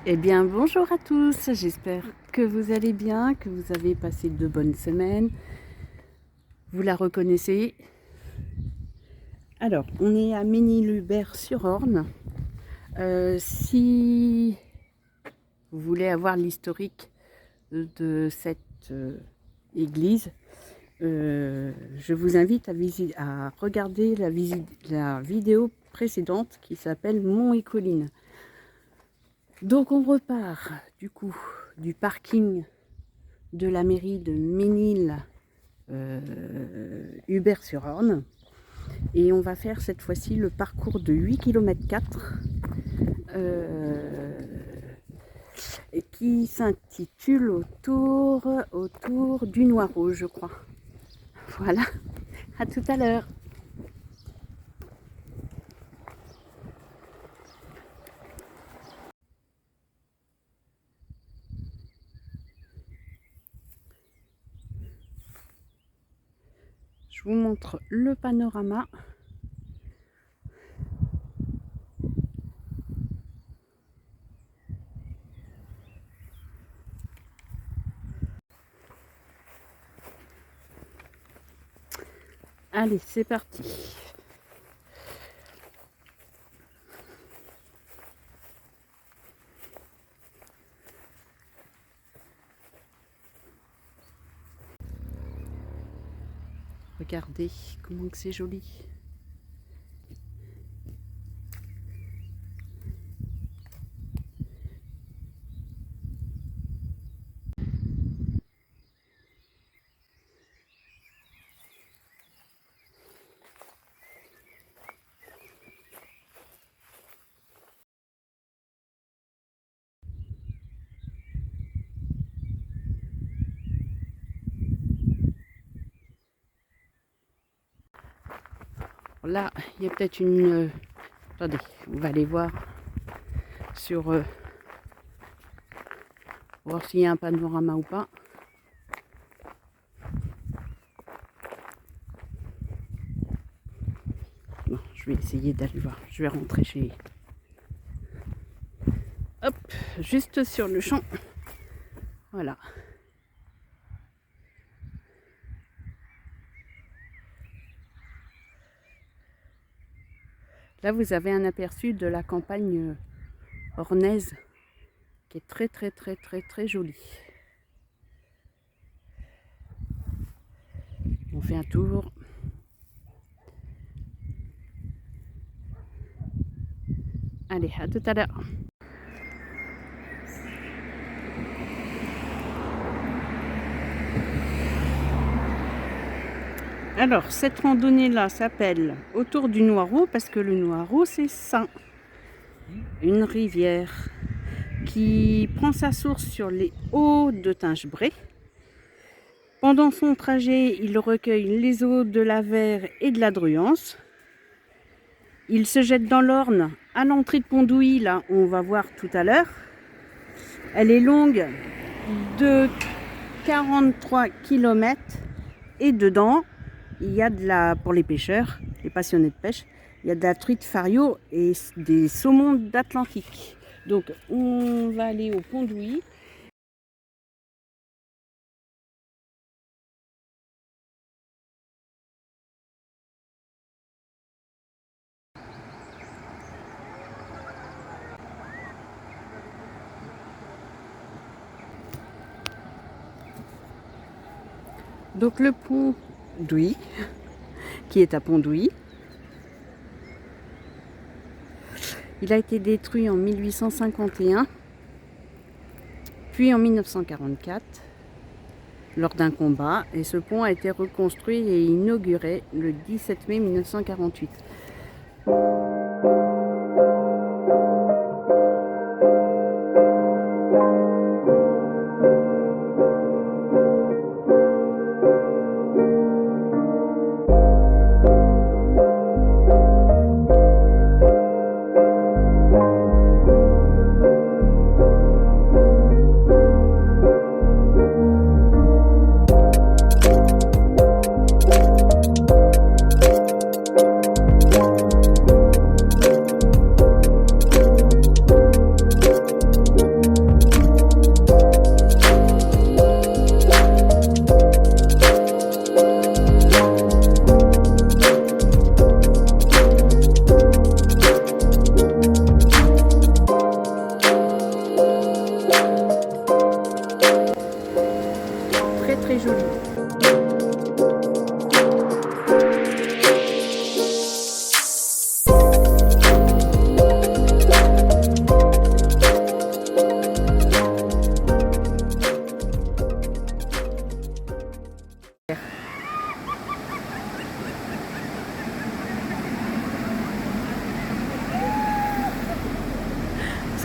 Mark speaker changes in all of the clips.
Speaker 1: Eh bien, bonjour à tous, j'espère que vous allez bien, que vous avez passé de bonnes semaines. Vous la reconnaissez. Alors, on est à Ménil-Hubert-sur-Orne. Si vous voulez avoir l'historique de cette église, je vous invite à regarder la vidéo précédente qui s'appelle Mont et Collines. Donc on repart du coup du parking de la mairie de Ménil-Hubert-sur-Orne et on va faire cette fois-ci le parcours de 8 km 4 qui s'intitule autour du Noireau, je crois. Voilà, à tout à l'heure. Je vous montre le panorama. Allez, c'est parti. Regardez comment que c'est joli. Là, il y a peut-être une... attendez, on va aller voir sur... voir s'il y a un panorama ou pas. Bon, je vais essayer d'aller voir. Je vais rentrer chez... Hop, juste sur le champ. Voilà. Là, vous avez un aperçu de la campagne ornaise qui est très jolie. On fait un tour. Allez, à tout à l'heure. Alors, cette randonnée-là s'appelle Autour du Noireau parce que le Noireau, c'est ça. Une rivière qui prend sa source sur les hauts de Tinchebray. Pendant son trajet, il recueille les eaux de la Vère et de la Druance. Il se jette dans l'Orne à l'entrée de Pondouilly, là où on va voir tout à l'heure. Elle est longue de 43 km et dedans, il y a pour les pêcheurs, les passionnés de pêche, il y a de la truite fario et des saumons d'Atlantique. Donc on va aller au Pondouilly. Donc le Pondouilly, qui est à Pondouilly, il a été détruit en 1851, puis en 1944, lors d'un combat, et ce pont a été reconstruit et inauguré le 17 mai 1948.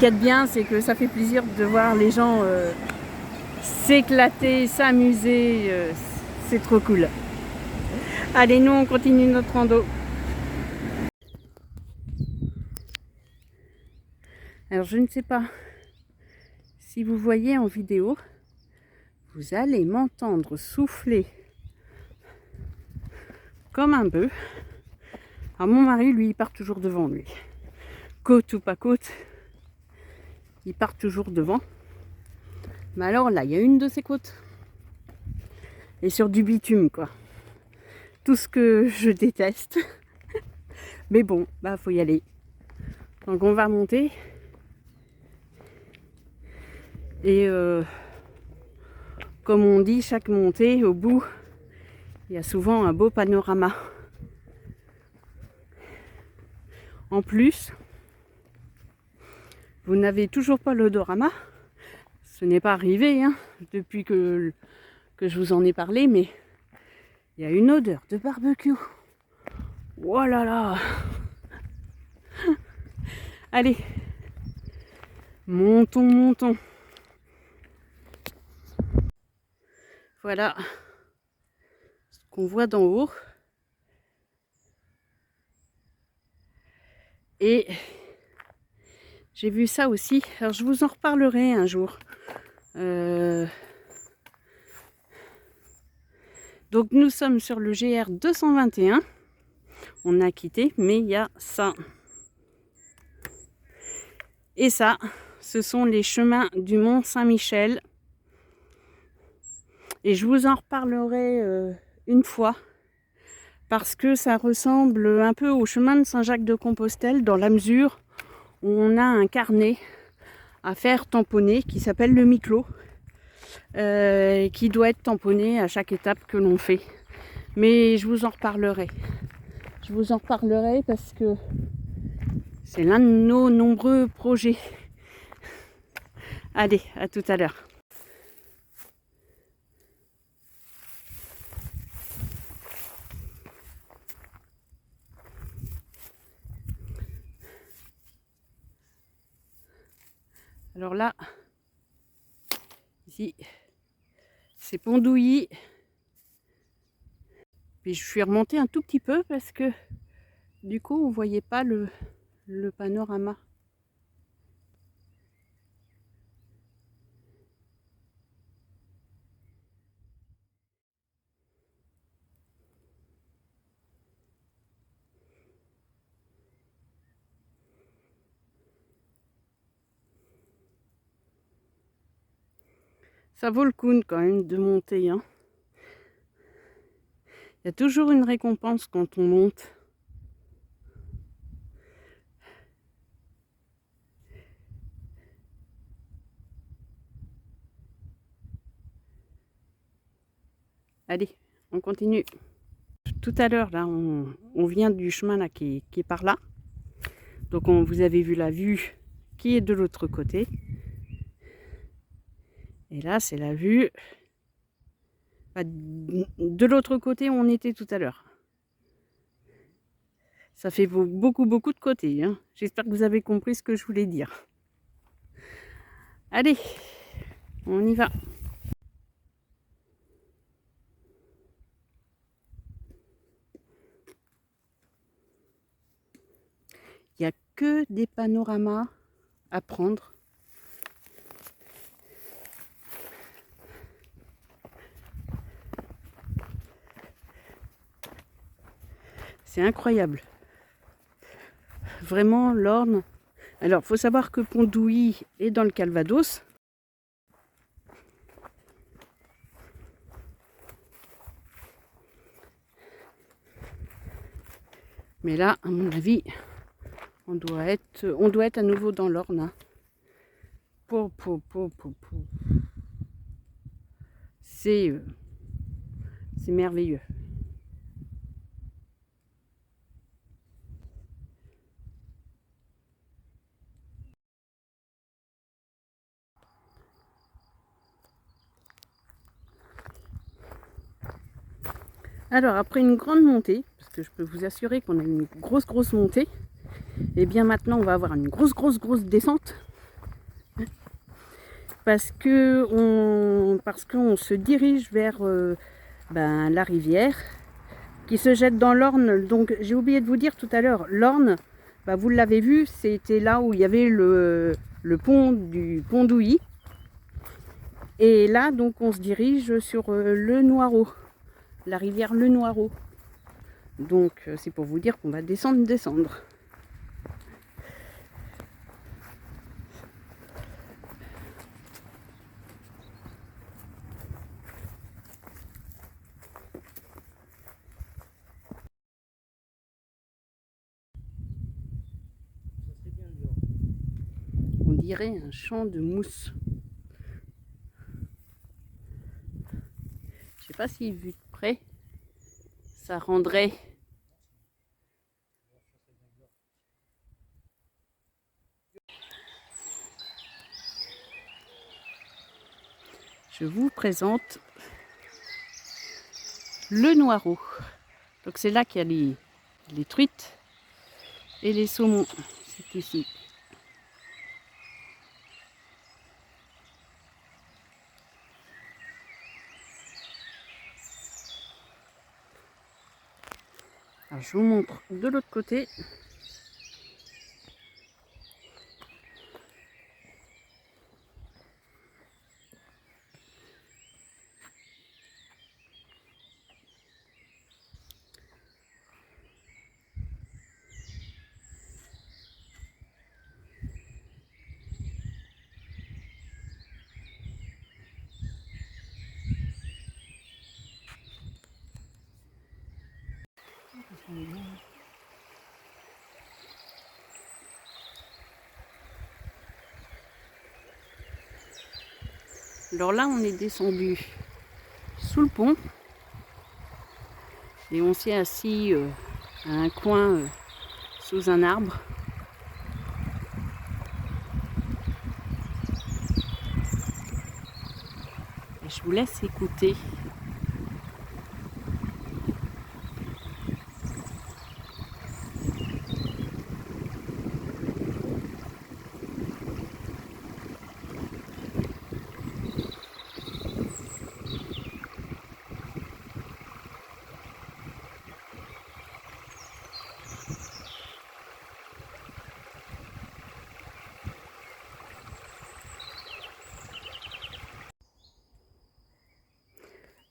Speaker 1: y a de bien, c'est que ça fait plaisir de voir les gens s'éclater, s'amuser. C'est trop cool. Allez, nous, on continue notre rando. Alors, je ne sais pas si vous voyez en vidéo, vous allez m'entendre souffler comme un bœuf. Alors, mon mari, lui, il part toujours devant, lui. Côte ou pas côte, il part toujours devant. Mais alors là, il y a une de ces côtes. Et sur du bitume, quoi. Tout ce que je déteste. Mais bon, bah faut y aller. Donc on va monter. Et comme on dit, chaque montée, au bout, il y a souvent un beau panorama. En plus, vous n'avez toujours pas l'odorama. Ce n'est pas arrivé hein, depuis que je vous en ai parlé, mais il y a une odeur de barbecue. Oh là là! Allez, montons, montons. Voilà ce qu'on voit d'en haut. Et j'ai vu ça aussi. Alors je vous en reparlerai un jour. Donc nous sommes sur le GR 221. On a quitté, mais il y a ça. Et ça, ce sont les chemins du Mont Saint-Michel. Et je vous en reparlerai une fois. Parce que ça ressemble un peu au chemin de Saint-Jacques-de-Compostelle dans la mesure où on a un carnet à faire tamponner qui s'appelle le Miclo. Qui doit être tamponné à chaque étape que l'on fait. Mais je vous en reparlerai. Je vous en reparlerai parce que c'est l'un de nos nombreux projets. Allez, à tout à l'heure. Alors là, ici, c'est Pondouilly. Puis je suis remontée un tout petit peu parce que du coup, on ne voyait pas le panorama. Ça vaut le coup quand même de monter. Hein. Il y a toujours une récompense quand on monte. Allez, on continue. Tout à l'heure, là, on vient du chemin là, qui est par là. Donc vous avez vu la vue qui est de l'autre côté. Et là, c'est la vue de l'autre côté où on était tout à l'heure. Ça fait beaucoup de côtés. Hein. J'espère que vous avez compris ce que je voulais dire. Allez, on y va. Il n'y a que des panoramas à prendre. C'est incroyable. Vraiment, l'Orne. Alors, il faut savoir que Pondouilly est dans le Calvados. Mais là, à mon avis, on doit être à nouveau dans l'Orne. Hein. C'est merveilleux. Alors, après une grande montée, parce que je peux vous assurer qu'on a une grosse montée, et bien maintenant on va avoir une grosse descente. parce qu'on se dirige vers la rivière qui se jette dans l'Orne. Donc j'ai oublié de vous dire tout à l'heure, l'Orne, vous l'avez vu, c'était là où il y avait le pont du pont d'Ouilly. Et là, donc, on se dirige sur le Noireau, la rivière Le Noireau. Donc, c'est pour vous dire qu'on va descendre. On dirait un champ de mousse. Je sais pas si vu de près, ça rendrait. Je vous présente le Noireau. Donc c'est là qu'il y a les truites et les saumons. C'est ici. Alors je vous montre de l'autre côté. Alors là, on est descendu sous le pont et on s'est assis à un coin sous un arbre. Et je vous laisse écouter.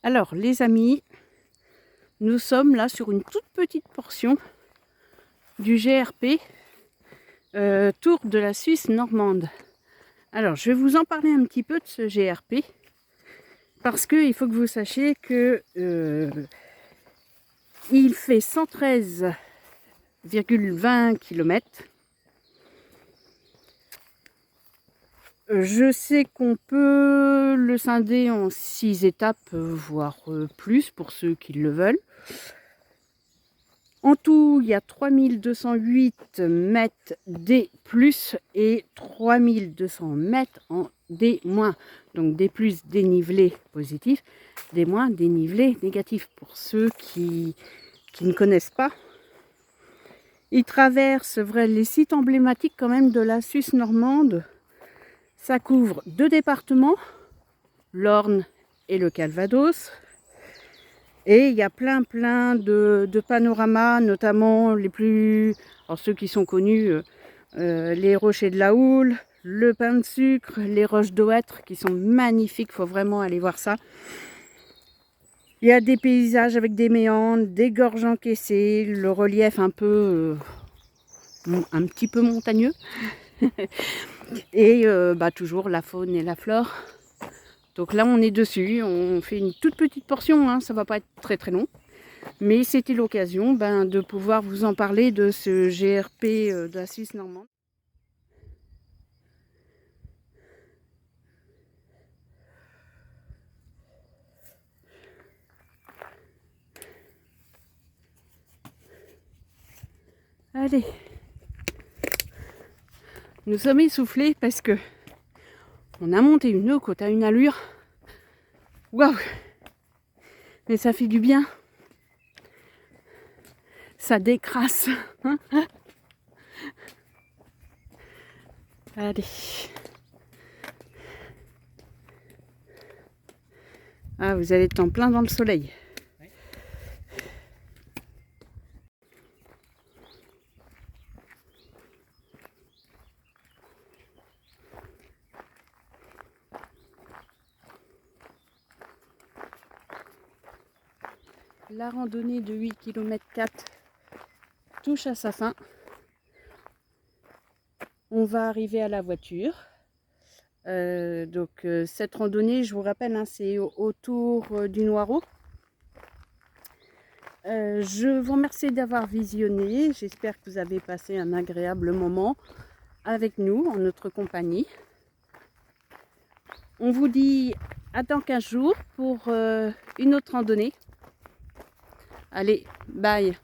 Speaker 1: Alors les amis, nous sommes là sur une toute petite portion du GRP Tour de la Suisse normande. Alors je vais vous en parler un petit peu de ce GRP parce qu'il faut que vous sachiez que il fait 113,20 km. Je sais qu'on peut le scinder en 6 étapes, voire plus pour ceux qui le veulent. En tout, il y a 3208 mètres D+, et 3200 mètres en D-. Donc D+, dénivelé positif, D-, dénivelé négatif. Pour ceux qui ne connaissent pas. Il traverse les sites emblématiques quand même de la Suisse normande. Ça couvre 2 départements, l'Orne et le Calvados. Et il y a plein de panoramas, notamment les plus... Alors ceux qui sont connus, les Rochers de la Houle, le Pain de Sucre, les Roches d'Oêtre, qui sont magnifiques, il faut vraiment aller voir ça. Il y a des paysages avec des méandres, des gorges encaissées, le relief un peu... un petit peu montagneux. Et toujours la faune et la flore. Donc là on est dessus, on fait une toute petite portion, hein, ça va pas être très très long. Mais c'était l'occasion de pouvoir vous en parler de ce GRP de la Suisse normande. Allez, nous sommes essoufflés parce que on a monté une côte à une allure. Waouh! Mais ça fait du bien. Ça décrasse. Allez. Ah, vous allez être en plein dans le soleil.
Speaker 2: Ouais.
Speaker 1: La randonnée de 8 km 4 touche à sa fin. On va arriver à la voiture. Cette randonnée, je vous rappelle, hein, c'est autour du Noireau. Je vous remercie d'avoir visionné. J'espère que vous avez passé un agréable moment avec nous, en notre compagnie. On vous dit à dans 15 jours pour une autre randonnée. Allez, bye!